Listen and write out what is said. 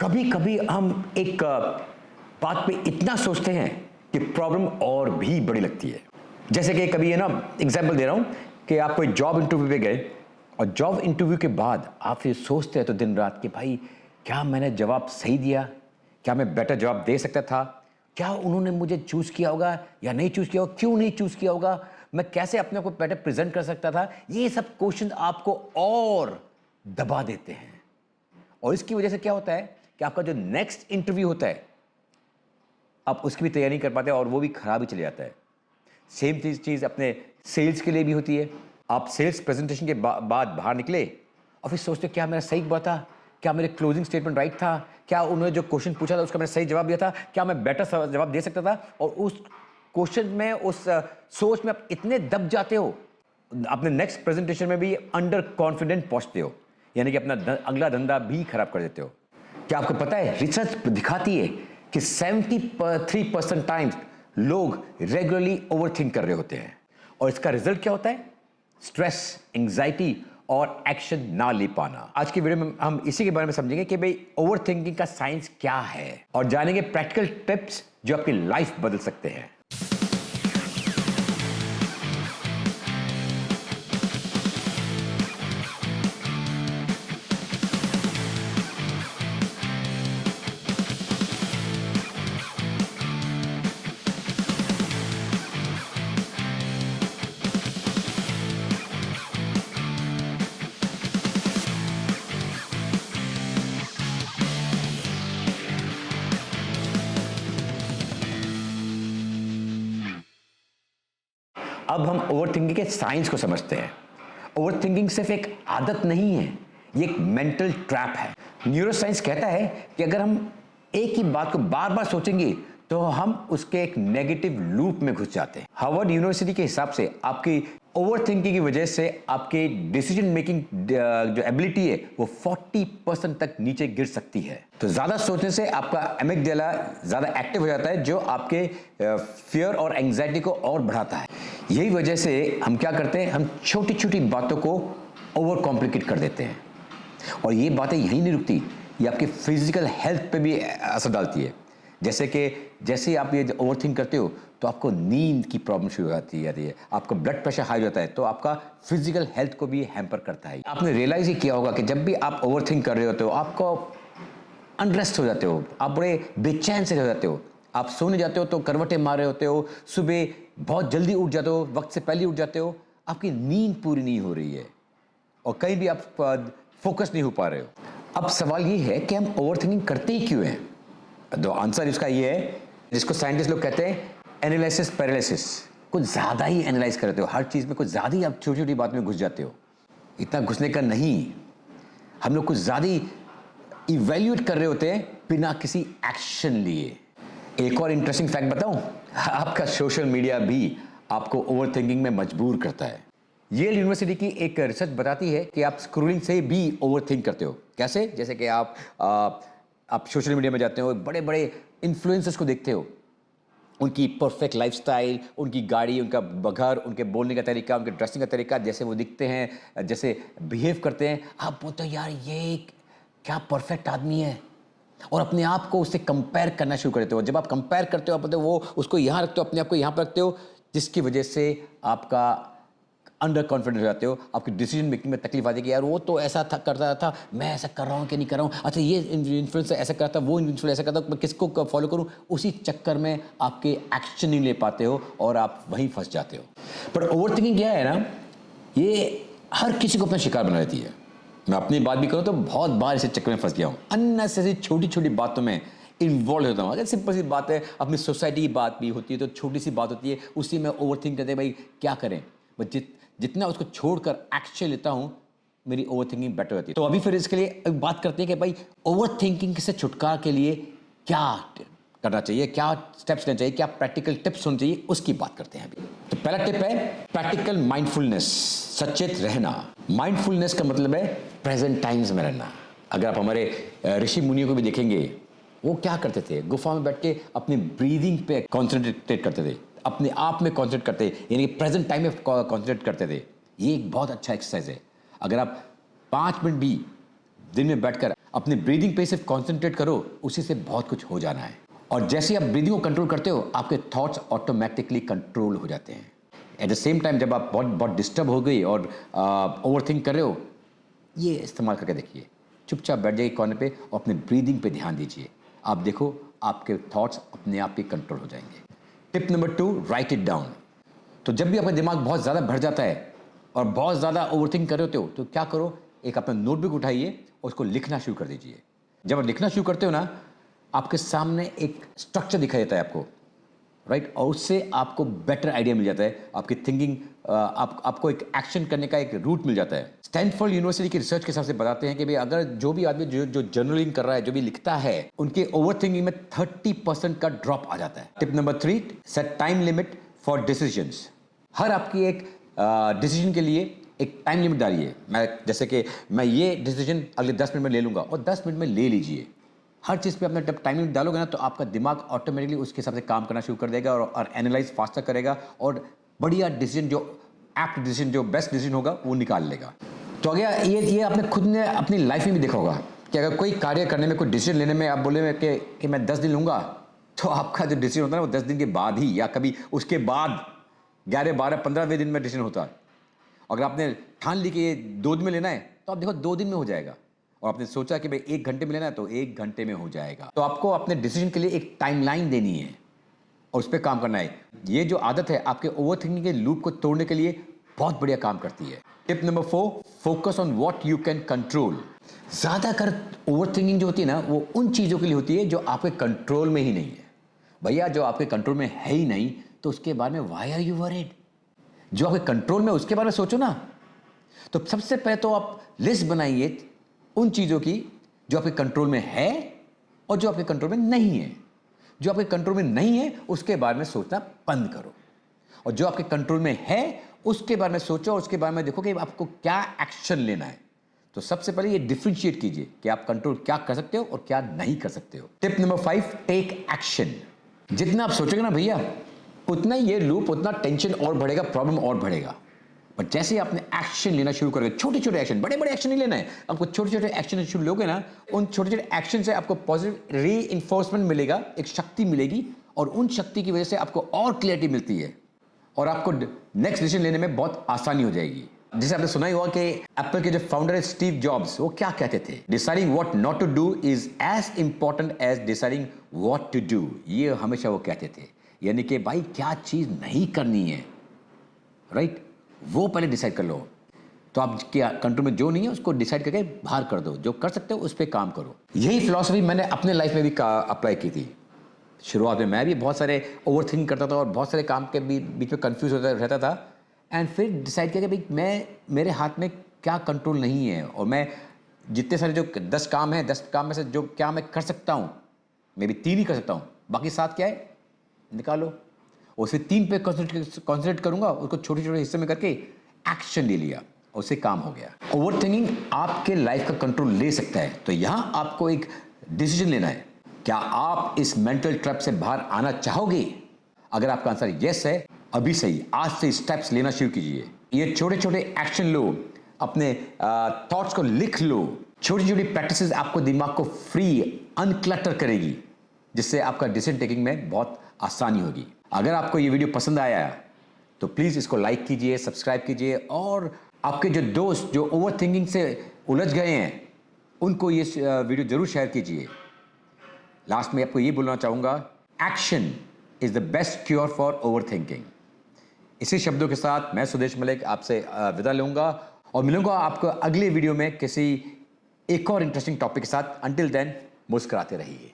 कभी कभी हम एक बात पे इतना सोचते हैं कि प्रॉब्लम और भी बड़ी लगती है। जैसे कि कभी एग्जाम्पल दे रहा हूं कि आप कोई जॉब इंटरव्यू पे गए और जॉब इंटरव्यू के बाद आप फिर सोचते हैं तो दिन रात कि भाई क्या मैंने जवाब सही दिया, क्या मैं बेटर जवाब दे सकता था, क्या उन्होंने मुझे चूज किया होगा या नहीं चूज किया होगा, क्यों नहीं चूज किया होगा, मैं कैसे अपने को बेटर प्रेजेंट कर सकता था। ये सब क्वेश्चन आपको और दबा देते हैं और इसकी वजह से क्या होता है कि आपका जो नेक्स्ट इंटरव्यू होता है आप उसकी भी तैयारी नहीं कर पाते और वो भी खराब ही चले जाता है। सेम चीज अपने सेल्स के लिए भी होती है। आप सेल्स प्रेजेंटेशन के बाद बाहर निकले और फिर सोचते क्या मेरा सही हुआ था, क्या मेरे क्लोजिंग स्टेटमेंट राइट था, क्या उन्होंने जो क्वेश्चन पूछा था उसका मैंने सही जवाब दिया था, क्या मैं बेटर जवाब दे सकता था। और उस क्वेश्चन में, उस सोच में आप इतने दब जाते हो, अपने नेक्स्ट प्रेजेंटेशन में भी अंडर कॉन्फिडेंट पहुंचते हो, यानी कि अपना अगला धंधा भी खराब कर देते हो। क्या आपको पता है रिसर्च दिखाती है कि 73% टाइम्स लोग रेगुलरली ओवरथिंक कर रहे होते हैं और इसका रिजल्ट क्या होता है? स्ट्रेस, एंजाइटी और एक्शन ना ले पाना। आज की वीडियो में हम इसी के बारे में समझेंगे कि भाई ओवरथिंकिंग का साइंस क्या है और जानेंगे प्रैक्टिकल टिप्स जो आपकी लाइफ बदल सकते हैं। अब हम ओवरथिंकिंग के साइंस को समझते हैं। ओवरथिंकिंग सिर्फ एक आदत नहीं है, ये एक मेंटल ट्रैप है। न्यूरोसाइंस कहता है कि अगर हम एक ही बात को बार बार सोचेंगे तो हम उसके एक नेगेटिव लूप में घुस जाते हैं। हार्वर्ड यूनिवर्सिटी के हिसाब से आपकी ओवरथिंकिंग की वजह से आपके डिसीजन मेकिंग जो एबिलिटी है वो 40% तक नीचे गिर सकती है। तो ज्यादा सोचने से आपका एमिगडाला ज्यादा एक्टिव हो जाता है जो आपके फियर और एंजाइटी को और बढ़ाता है। यही वजह से हम क्या करते हैं, हम छोटी छोटी बातों को ओवर कॉम्प्लिकेट कर देते हैं और ये बातें यहीं नहीं रुकती, ये आपकी फिजिकल हेल्थ पे भी असर डालती है। जैसे ही आप ये ओवरथिंक करते हो तो आपको नींद की प्रॉब्लम शुरू हो जाती है, आपका ब्लड प्रेशर हाई हो जाता है, तो आपका फिजिकल हेल्थ को भी हैम्पर करता है। आपने रियलाइज ही किया होगा कि जब भी आप ओवरथिंक कर रहे होते हो आपको अनरेस्ट हो जाते हो, आप बड़े बेचैन से हो जाते हो, आप सोने जाते हो तो करवटें मार रहे होते हो, सुबह बहुत जल्दी उठ जाते हो, वक्त से पहले उठ जाते हो, आपकी नींद पूरी नहीं हो रही है और कहीं भी आप फोकस नहीं हो पा रहे हो। अब सवाल ये है कि हम ओवरथिंकिंग करते ही क्यों हैं? तो आंसर इसका ये है, जिसको साइंटिस्ट लोग कहते हैं एनालिसिस पैरालिसिस। कुछ ज्यादा ही एनालाइज करते हो, हर चीज में कुछ ज्यादा ही आप छोटी छोटी बात में घुस जाते हो। इतना घुसने का नहीं, हम लोग कुछ ज्यादा ही इवैल्यूएट कर रहे होते हैं बिना किसी एक्शन लिए। एक और इंटरेस्टिंग फैक्ट बताऊं, आपका सोशल मीडिया भी आपको ओवरथिंकिंग में मजबूर करता है। येल यूनिवर्सिटी की एक रिसर्च बताती है कि आप स्क्रोलिंग से भी ओवरथिंक करते हो। कैसे? जैसे कि आप सोशल मीडिया में जाते हो, बड़े बड़े इन्फ्लुएंसर्स को देखते हो, उनकी परफेक्ट लाइफस्टाइल, उनकी गाड़ी, उनका घर, उनके बोलने का तरीका, उनके ड्रेसिंग का तरीका, जैसे वो दिखते हैं, जैसे बिहेव करते हैं, आप बोलते हो यार ये क्या परफेक्ट आदमी है और अपने आप को उससे कंपेयर करना शुरू कर देते हो। जब आप कंपेयर करते हो, आप बोलते हो वो उसको यहाँ रखते हो, अपने आप को यहाँ पर रखते हो, जिसकी वजह से आपका अंडर कॉन्फिडेंस हो जाते हो, आपकी डिसीजन मेकिंग में तकलीफ आती है कि यार वो तो ऐसा था, करता था, मैं ऐसा कर रहा हूँ कि नहीं कर रहा हूँ, अच्छा ये इन्फ्लुएंसर ऐसा करता, वो इन्फ्लुएंसर ऐसा करता, मैं किसको फॉलो करूँ। उसी चक्कर में आपके एक्शन नहीं ले पाते हो और आप वहीं फंस जाते हो। पर ओवरथिंकिंग क्या है ना, ये हर किसी को अपना शिकार बना देती है। मैं अपनी बात भी करूँ तो बहुत बार इस चक्कर में फंस गया हूँ, अननेसेसरी छोटी छोटी बातों में इन्वॉल्व होता हूँ। अगर सिंपल सी बात है, अपनी सोसाइटी की बात भी होती है तो छोटी सी बात होती है, उसी में ओवरथिंक करते हैं भाई क्या करें। बट जितना उसको छोड़कर एक्शन लेता हूं, मेरी ओवरथिंकिंग बेटर होती है। तो अभी फिर इसके लिए बात करते हैं कि भाई ओवरथिंकिंग से छुटकारा के लिए क्या करना चाहिए, क्या स्टेप्स लेना चाहिए, क्या प्रैक्टिकल टिप्स होने चाहिए, उसकी बात करते हैं अभी। तो पहला टिप है प्रैक्टिकल माइंडफुलनेस, सचेत रहना। माइंडफुलनेस का मतलब है प्रेजेंट टाइम्स में रहना। अगर आप हमारे ऋषि मुनियों को भी देखेंगे, वो क्या करते थे, गुफा में बैठ के अपनी ब्रीदिंग पे कॉन्सेंट्रेट करते थे, अपने आप में कॉन्सेंट्रेट करते, यानी प्रेजेंट टाइम में कॉन्सेंट्रेट करते थे। ये एक बहुत अच्छा एक्सरसाइज है। अगर आप 5 मिनट भी दिन में बैठकर अपनी ब्रीदिंग पे सिर्फ कॉन्सेंट्रेट करो, उसी से बहुत कुछ हो जाना है। और जैसे आप ब्रीदिंग को कंट्रोल करते हो, आपके थॉट्स ऑटोमेटिकली कंट्रोल हो जाते हैं। एट द सेम टाइम जब आप बहुत डिस्टर्ब हो गई और ओवरथिंक कर रहे हो, ये इस्तेमाल करके देखिए। चुपचाप बैठ जाइए कॉर्नर पे और अपने ब्रीदिंग पे ध्यान दीजिए। आप देखो आपके थॉट्स अपने आप ही कंट्रोल हो जाएंगे। Tip number 2, right it down. तो जब भी आपका दिमाग बहुत ज़्यादा भर जाता है और बहुत ज़्यादा ओवरथिंक कर रहे हो तो क्या करो, एक अपना नोटबुक उठाइए और उसको लिखना शुरू कर दीजिए। जब आप लिखना शुरू करते हो ना, आपके सामने एक स्ट्रक्चर दिखाई देता है आपको, राइट, और उससे आपको बेटर आइडिया मिल जाता है। आपकी थिंकिंग आपको एक एक्शन करने का एक रूट मिल जाता है। स्टैनफोर्ड यूनिवर्सिटी की रिसर्च के हिसाब से बताते हैं कि भाई अगर जो भी आदमी जो जर्नलिंग कर रहा है, जो भी लिखता है, उनके ओवरथिंकिंग में 30% का ड्रॉप आ जाता है। Tip number 3, set time limit for decisions. हर आपकी एक डिसीजन के लिए एक टाइम लिमिट डालिए। जैसे कि मैं ये डिसीजन अगले 10 मिनट में ले लूंगा, और 10 मिनट में ले लीजिए। हर चीज़ पे अपना जब टाइम लिमिट डालोगे ना, तो आपका दिमाग ऑटोमेटिकली उसके हिसाब से काम करना शुरू कर देगा और एनालाइज फास्टर करेगा और बढ़िया डिसीजन, जो एप्ट डिसीजन, जो बेस्ट डिसीजन होगा वो निकाल लेगा। तो अगर ये आपने खुद ने अपनी लाइफ में भी देखा होगा कि अगर कोई कार्य करने में, कोई डिसीजन लेने में आप बोले कि मैं 10 दिन लूँगा, तो आपका जो डिसीजन होता है ना, वो 10 दिन के बाद ही या कभी उसके बाद 11, 12, 15वें दिन में डिसीजन होता है। अगर आपने ठान ली कि ये 2 दिन में लेना है, तो आप देखो 2 दिन में हो जाएगा। और आपने सोचा कि भाई 1 घंटे में लेना है, तो 1 घंटे में हो जाएगा। तो आपको अपने डिसीजन के लिए एक टाइमलाइन देनी है और उस पर काम करना है। ये जो आदत है आपके ओवरथिंकिंग के लूप को तोड़ने के लिए बहुत बढ़िया काम करती है। Tip number 4, focus on what you can control. ज्यादातर ओवरथिंकिंग जो होती है ना, वो उन चीजों के लिए होती है जो आपके कंट्रोल में ही नहीं है। भैया जो आपके कंट्रोल में है ही नहीं, तो उसके बारे में व्हाई आर यू वरीड? जो आपके कंट्रोल में, उसके बारे में सोचो ना। तो सबसे पहले तो आप लिस्ट बनाइए उन चीजों की जो आपके कंट्रोल में है और जो आपके कंट्रोल में नहीं है। जो आपके कंट्रोल में नहीं है उसके बारे में सोचना बंद करो, और जो आपके कंट्रोल में है उसके बारे में सोचो और उसके बारे में देखो कि आपको क्या एक्शन लेना है। तो सबसे पहले ये डिफरेंशिएट कीजिए कि आप कंट्रोल क्या कर सकते हो और क्या नहीं कर सकते हो। Tip number 5, take action. जितना आप सोचोगे ना भैया, उतना ये लूप, उतना टेंशन और बढ़ेगा, प्रॉब्लम और बढ़ेगा। बट जैसे आपने एक्शन लेना शुरू करोगे, छोटे छोटे एक्शन, बड़े बड़े एक्शन नहीं लेना है आपको, छोटे छोटे एक्शन शुरू लोगे ना, उन छोटे छोटे एक्शन से आपको पॉजिटिव रीइंफोर्समेंट मिलेगा, एक शक्ति मिलेगी, और उन शक्ति की वजह से आपको और क्लियरिटी मिलती है और आपको नेक्स्ट डिसीजन लेने में बहुत आसानी हो जाएगी। जैसे आपने सुना ही होगा कि एप्पल के जो फाउंडर है स्टीव जॉब्स, वो क्या कहते थे, deciding what not to do is as important as deciding what to do. ये हमेशा वो कहते थे, यानी कि भाई क्या चीज नहीं करनी है, राइट, वो पहले डिसाइड कर लो। तो आप क्या कंट्रोल में जो नहीं है उसको डिसाइड करके बाहर कर दो, जो कर सकते हो उस पर काम करो। यही फिलॉसफी मैंने अपने लाइफ में भी अप्लाई की थी। शुरुआत में मैं भी बहुत सारे ओवरथिंक करता था और बहुत सारे काम के बीच में कंफ्यूज होता रहता था, एंड फिर डिसाइड किया कि भाई मेरे हाथ में क्या कंट्रोल नहीं है, और मैं जितने सारे जो 10 काम हैं, 10 काम में से जो क्या मैं कर सकता हूँ, मैं भी 3 ही कर सकता हूँ, बाकी 7 क्या है निकालो। और फिर 3 पे कॉन्सेंट्रेट करूंगा, उसको छोटे छोटे हिस्से में करके एक्शन ले लिया, उससे काम हो गया। ओवरथिंकिंग आपके लाइफ का कंट्रोल ले सकता है। तो यहां आपको एक डिसीजन लेना है, क्या आप इस मेंटल ट्रैप से बाहर आना चाहोगे? अगर आपका आंसर यस है, अभी सही, आज से स्टेप्स लेना शुरू कीजिए। ये छोटे छोटे एक्शन लो, अपने थॉट्स को लिख लो। छोटी छोटी प्रैक्टिसेस आपको दिमाग को फ्री, अनक्लटर करेगी, जिससे आपका डिसीजन टेकिंग में बहुत आसानी होगी। अगर आपको ये वीडियो पसंद आया तो प्लीज़ इसको लाइक कीजिए, सब्सक्राइब कीजिए, और आपके जो दोस्त जो ओवरथिंकिंग से उलझ गए हैं उनको ये वीडियो जरूर शेयर कीजिए। लास्ट में आपको ये बोलना चाहूँगा, action is the best cure for overthinking. इसी शब्दों के साथ मैं सुदेश मलिक आपसे विदा लूँगा और मिलूँगा आपको अगले वीडियो में किसी एक और इंटरेस्टिंग टॉपिक के साथ। अंटिल देन मुस्कुराते रहिए।